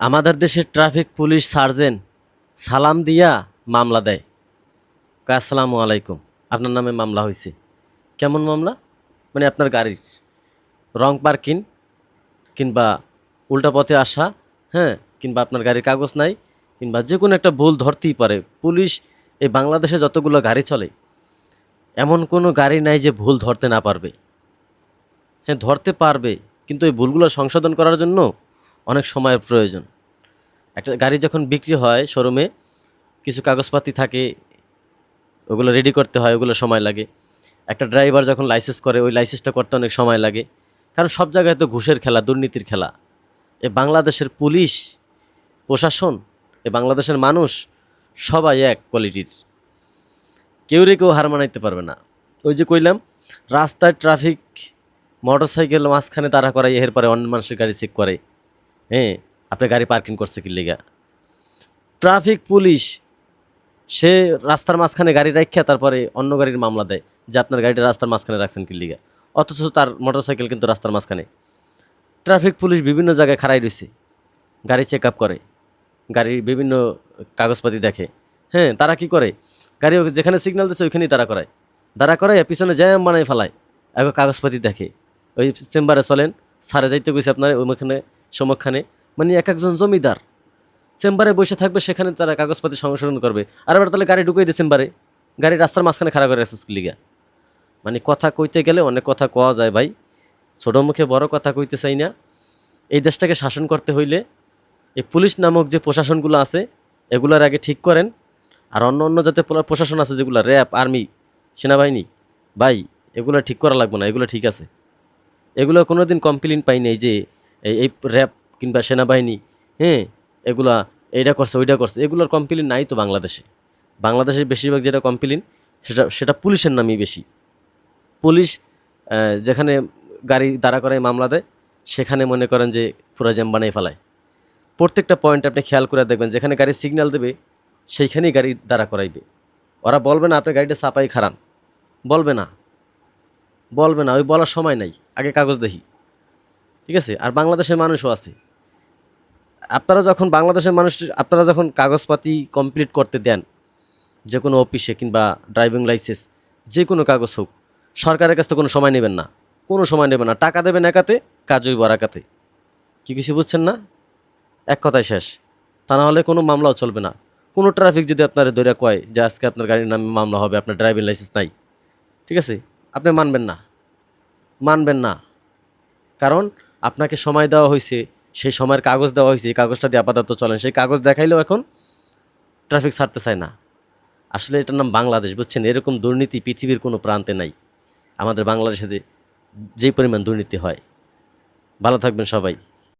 আমাদের দেশের traffic police sergeant সালাম দিয়া মামলা দেয়। কয় আসসালামু আলাইকুম, আপনার নামে মামলা হয়েছে। কেমন মামলা? মানে আপনার গাড়ির রং পার্কিং, কিংবা উল্টা পথে আসা, হ্যাঁ, কিংবা আপনার গাড়ির কাগজ নাই, কিংবা যে কোনো একটা ভুল ধরতেই পারে পুলিশ। এই বাংলাদেশে যতগুলো গাড়ি চলে এমন কোনো গাড়ি নাই যে ভুল ধরতে না পারবে। হ্যাঁ, ধরতে পারবে, কিন্তু এই ভুলগুলো সংশোধন করার জন্য অনেক সময়ের প্রয়োজন। একটা গাড়ি যখন বিক্রি হয় শোরুমে, কিছু কাগজপাতি থাকে, ওগুলো রেডি করতে হয়, ওগুলো সময় লাগে। একটা ড্রাইভার যখন লাইসেন্স করে, ওই লাইসেন্সটা করতে অনেক সময় লাগে। কারণ সব জায়গায় তো ঘুষের খেলা, দুর্নীতির খেলা। এ বাংলাদেশের পুলিশ প্রশাসন, এ বাংলাদেশের মানুষ সবাই এক কোয়ালিটির, কেউ হার মানাইতে পারবে না। ওই যে কইলাম, রাস্তায় ট্রাফিক মোটরসাইকেল মাঝখানে দাঁড়া করাই, এর পরে অন্য মানুষের গাড়ি চেক করে। হ্যাঁ, আপনি গাড়ি পার্কিং করছে কি লিগা? ট্রাফিক পুলিশ সে রাস্তার মাঝখানে গাড়ি রাখিয়া তারপরে অন্য গাড়ির মামলা দেয় যে আপনার গাড়িটা রাস্তার মাঝখানে রাখছেন কি লিগা, অথচ তার মোটরসাইকেল কিন্তু রাস্তার মাঝখানে। ট্রাফিক পুলিশ বিভিন্ন জায়গায় খাড়াই রয়েছে, গাড়ি চেক আপ করে, গাড়ির বিভিন্ন কাগজপাতি দেখে। হ্যাঁ, তারা কি করে, গাড়ি যেখানে সিগন্যাল দিচ্ছে ওইখানেই দাঁড়া করায় পিছনে জ্যাম বানাই ফেলায়, একবার কাগজপাতি দেখে। ওই চেম্বারে চলেন, সারে যাইতে গেছে আপনার ওইখানে সমক্ষানে, মানে এক একজন জমিদার চেম্বারে বসে থাকবে, সেখানে তারা কাগজপাতি সংশোধন করবে। আর এবার তাহলে গাড়ি ঢুকিয়ে দিয়ে চেম্বারে, গাড়ি রাস্তার মাঝখানে খারাপ করে রাখছিস লিগা। মানে কথা কইতে গেলে অনেক কথা কওয়া যায় ভাই, ছোটো মুখে বড় কথা কইতে চাই না। এই দেশটাকে শাসন করতে হইলে এই পুলিশ নামক যে প্রশাসনগুলো আছে এগুলোর আগে ঠিক করেন। আর অন্য অন্য যাতে প্রশাসন আছে যেগুলো র্যাব, আর্মি, সেনাবাহিনী, ভাই এগুলো ঠিক করা লাগবে না, এগুলো ঠিক আছে। এগুলো কোনো দিন কমপ্লেন পাই নাই যে এই র্যাব কিংবা সেনাবাহিনী, হ্যাঁ, এগুলা এইটা করছে ওইটা করছে, এগুলোর কমপ্লেন নাই তো বাংলাদেশে। বাংলাদেশের বেশিরভাগ যেটা কমপ্লেন সেটা পুলিশের নামই বেশি। পুলিশ যেখানে গাড়ি দাঁড়া করায় মামলা দেয়, সেখানে মনে করেন যে পুরো জ্যাম বানাই ফেলায়। প্রত্যেকটা পয়েন্ট আপনি খেয়াল করে দেখবেন, যেখানে গাড়ি সিগন্যাল দেবে সেইখানেই গাড়ি দাঁড়া করাইবে। ওরা বলবে না আপনি গাড়িটা চাপাই খারান, বলবে না, ওই বলার সময় নাই, আগে কাগজ দেখি। ঠিক আছে? আর বাংলাদেশের মানুষও আছে, আপনারা যখন কাগজপাতি কমপ্লিট করতে দেন যে কোনো অফিসে কিংবা ড্রাইভিং লাইসেন্স যে কোনো কাগজ হোক, সরকারের কাছ থেকে কোনো সময় নেবেন না, টাকা দেবেন একাতে, কাজ হইব আর একাতে। কি কিছু বুঝছেন না? এক কথায় শেষ। তা না হলে কোনো মামলাও চলবে না। কোনো ট্রাফিক যদি আপনার ধরে কয় যে আজকে আপনার গাড়ির নামে মামলা হবে, আপনার ড্রাইভিং লাইসেন্স নাই, ঠিক আছে, আপনি মানবেন না। কারণ আপনাকে সময় দেওয়া হয়েছে, সেই সময়ের কাগজ দেওয়া হয়েছে, এই কাগজটা দিয়ে আপাতত চলেন, সেই কাগজ দেখাইলেও এখন ট্রাফিক ছাড়তে চায় না। আসলে এটার নাম বাংলাদেশ, বুঝছেন? এরকম দুর্নীতি পৃথিবীর কোনো প্রান্তে নাই। আমাদের বাংলাদেশে যেই পরিমাণ দুর্নীতি হয়। ভালো থাকবেন সবাই।